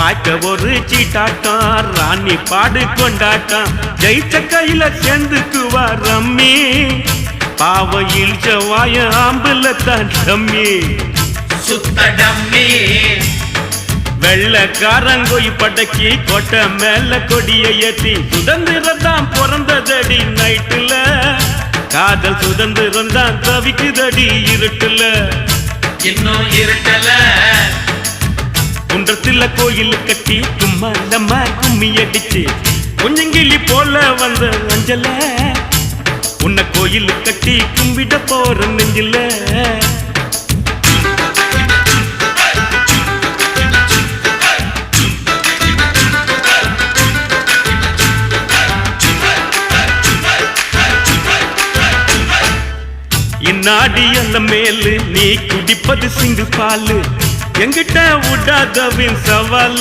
வாழ்க்கை ஒரு சீட்டாட்டம் ராணி பாடு கொண்டாட்டம் ஜெயிச்ச கையில சேர்ந்துக்குவா ரம்மி பாவ இழிச்ச வாய ஆம்புல தான் டம்மி சுத்த டம்மி வெள்ளக்காரங்கோய் படக்கி கோட்டை மேல கொடிய ஏத்தி சுதந்திரம் தான் பிறந்ததடி நைட்டுல காதல் சுதந்திரம் தான் தவிக்குதடி இருட்டுல இன்னும் இருட்டல குன்றத்துல கோயில் கட்டி சும்மா நம்ம கும்மி அடிச்சு கொஞ்சங்கிளி போல வந்த அஞ்சல உன்னை கோயில் கட்டி கும்பிட போற நெஞ்சில இந்நாடி அந்த மேலு நீ குடிப்பது சிங்கு பாலு எங்கிட்ட விடாதவின் சவாலு